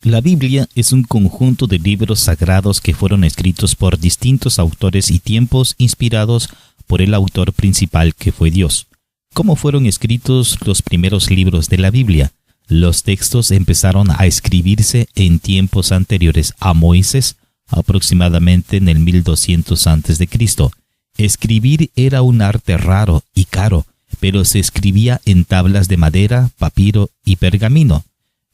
La Biblia es un conjunto de libros sagrados que fueron escritos por distintos autores y tiempos, inspirados por el autor principal, que fue Dios. ¿Cómo fueron escritos los primeros libros de la Biblia? Los textos empezaron a escribirse en tiempos anteriores a Moisés, aproximadamente en el 1200 a.C. Escribir era un arte raro y caro, pero se escribía en tablas de madera, papiro y pergamino,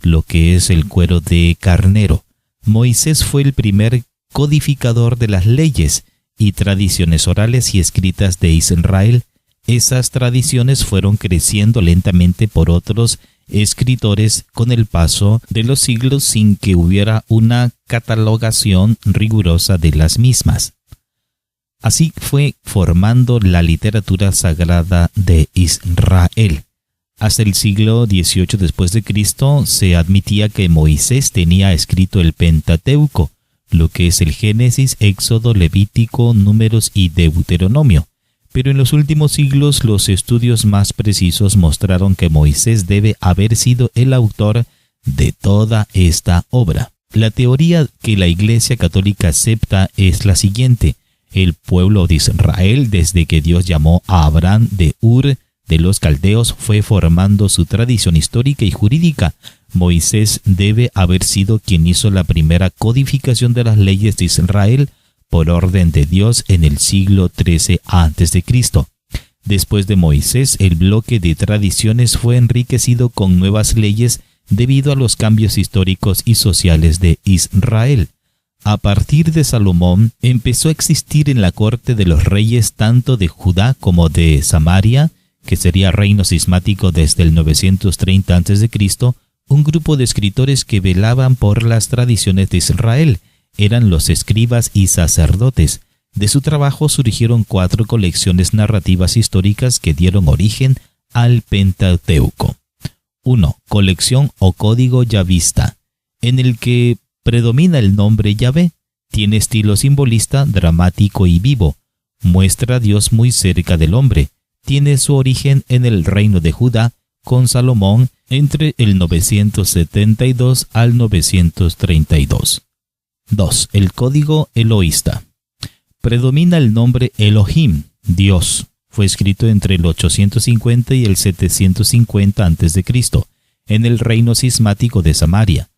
lo que es el cuero de carnero. Moisés fue el primer codificador de las leyes y tradiciones orales y escritas de Israel. Esas tradiciones fueron creciendo lentamente por otros escritores con el paso de los siglos sin que hubiera una catalogación rigurosa de las mismas. Así fue formando la literatura sagrada de Israel. Hasta el siglo XVIII después de Cristo se admitía que Moisés tenía escrito el Pentateuco, lo que es el Génesis, Éxodo, Levítico, Números y Deuteronomio. Pero en los últimos siglos los estudios más precisos mostraron que Moisés debe haber sido el autor de toda esta obra. La teoría que la Iglesia Católica acepta es la siguiente: el pueblo de Israel, desde que Dios llamó a Abraham de Ur de los Caldeos, fue formando su tradición histórica y jurídica. Moisés debe haber sido quien hizo la primera codificación de las leyes de Israel por orden de Dios en el siglo XIII a.C. Después de Moisés, el bloque de tradiciones fue enriquecido con nuevas leyes debido a los cambios históricos y sociales de Israel. A partir de Salomón, empezó a existir en la corte de los reyes tanto de Judá como de Samaria, que sería reino cismático desde el 930 a.C., un grupo de escritores que velaban por las tradiciones de Israel. Eran los escribas y sacerdotes. De su trabajo surgieron 4 colecciones narrativas históricas que dieron origen al Pentateuco. 1. Colección o código yavista, en el que predomina el nombre Yahvé. Tiene estilo simbolista, dramático y vivo. Muestra a Dios muy cerca del hombre. Tiene su origen en el reino de Judá con Salomón entre el 972 al 932. 2. El código eloísta. Predomina el nombre Elohim, Dios. Fue escrito entre el 850 y el 750 a.C. en el reino cismático de Samaria.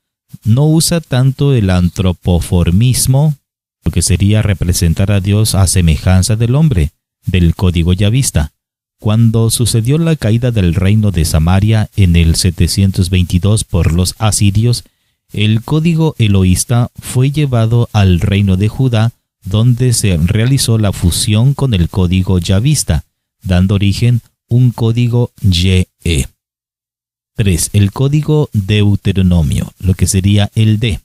No usa tanto el antropoformismo, lo que sería representar a Dios a semejanza del hombre, del código yavista. Cuando sucedió la caída del reino de Samaria en el 722 por los asirios, el código eloísta fue llevado al reino de Judá, donde se realizó la fusión con el código yavista, dando origen a un código YE. 3. El código Deuteronomio, lo que sería el D.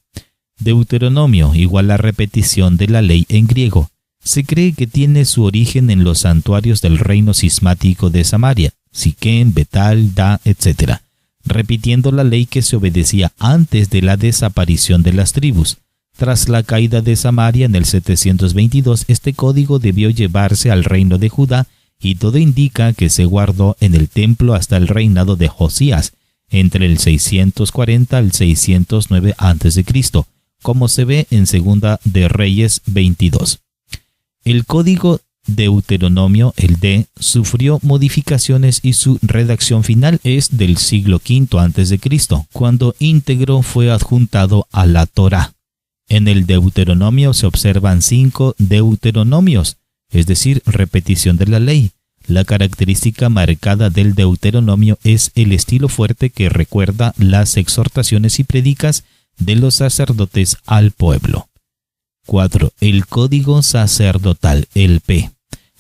Deuteronomio igual a repetición de la ley en griego. Se cree que tiene su origen en los santuarios del reino cismático de Samaria, Siquem, Betal, Da, etc., repitiendo la ley que se obedecía antes de la desaparición de las tribus. Tras la caída de Samaria en el 722, este código debió llevarse al reino de Judá y todo indica que se guardó en el templo hasta el reinado de Josías, entre el 640 al 609 a.C., como se ve en Segunda de Reyes 22. El código Deuteronomio, el D, sufrió modificaciones y su redacción final es del siglo V a.C., cuando íntegro fue adjuntado a la Torá. En el Deuteronomio se observan 5 deuteronomios, es decir, repetición de la ley. La característica marcada del Deuteronomio es el estilo fuerte que recuerda las exhortaciones y prédicas de los sacerdotes al pueblo. 4. El código sacerdotal, el P.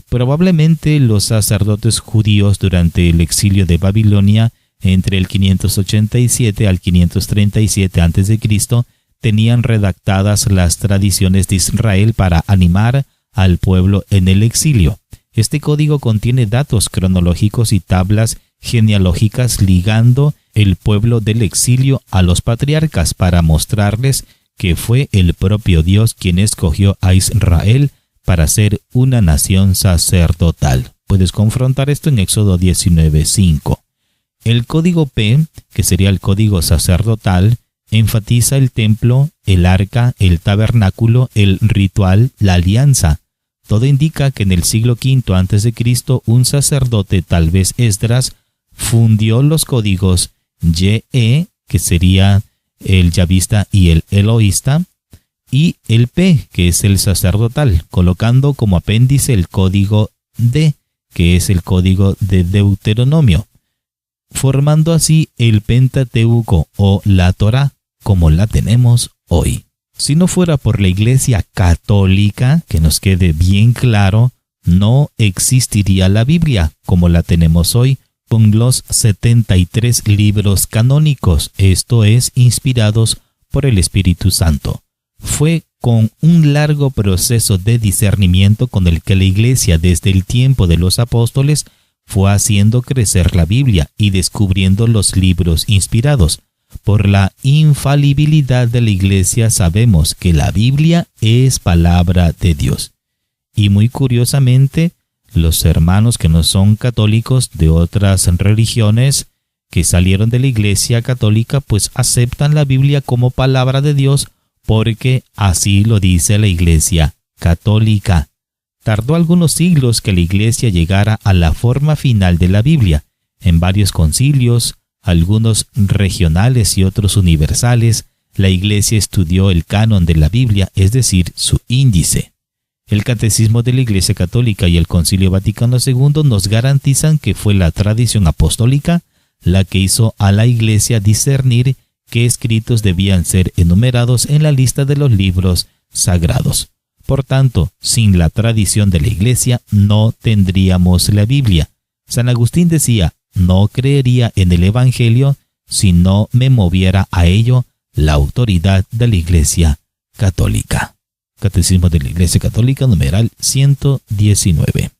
Probablemente los sacerdotes judíos durante el exilio de Babilonia entre el 587 al 537 a.C. tenían redactadas las tradiciones de Israel para animar al pueblo en el exilio. Este código contiene datos cronológicos y tablas genealógicas ligando el pueblo del exilio a los patriarcas para mostrarles que fue el propio Dios quien escogió a Israel para ser una nación sacerdotal. Puedes confrontar esto en Éxodo 19:5. El código P, que sería el código sacerdotal, Enfatiza el templo, el arca, el tabernáculo, el ritual, la alianza. Todo indica que en el siglo V a.C. un sacerdote, tal vez Esdras, fundió los códigos YE, que sería el yavista y el eloísta, y el P, que es el sacerdotal, colocando como apéndice el código D, que es el código de Deuteronomio, formando así el Pentateuco o la Torá, como la tenemos hoy. Si no fuera por la Iglesia Católica, que nos quede bien claro, no existiría la Biblia como la tenemos hoy, con los 73 libros canónicos, esto es, inspirados por el Espíritu Santo. Fue con un largo proceso de discernimiento con el que la Iglesia, desde el tiempo de los apóstoles, fue haciendo crecer la Biblia y descubriendo los libros inspirados. Por la infalibilidad de la Iglesia sabemos que la Biblia es palabra de Dios. Y muy curiosamente, los hermanos que no son católicos de otras religiones que salieron de la Iglesia Católica, pues aceptan la Biblia como palabra de Dios porque así lo dice la Iglesia Católica. Tardó algunos siglos que la Iglesia llegara a la forma final de la Biblia. En varios concilios, algunos regionales y otros universales, la Iglesia estudió el canon de la Biblia, es decir, su índice. El Catecismo de la Iglesia Católica y el Concilio Vaticano II nos garantizan que fue la tradición apostólica la que hizo a la Iglesia discernir qué escritos debían ser enumerados en la lista de los libros sagrados. Por tanto, sin la tradición de la Iglesia no tendríamos la Biblia. San Agustín decía: no creería en el Evangelio si no me moviera a ello la autoridad de la Iglesia Católica. Catecismo de la Iglesia Católica, numeral 119.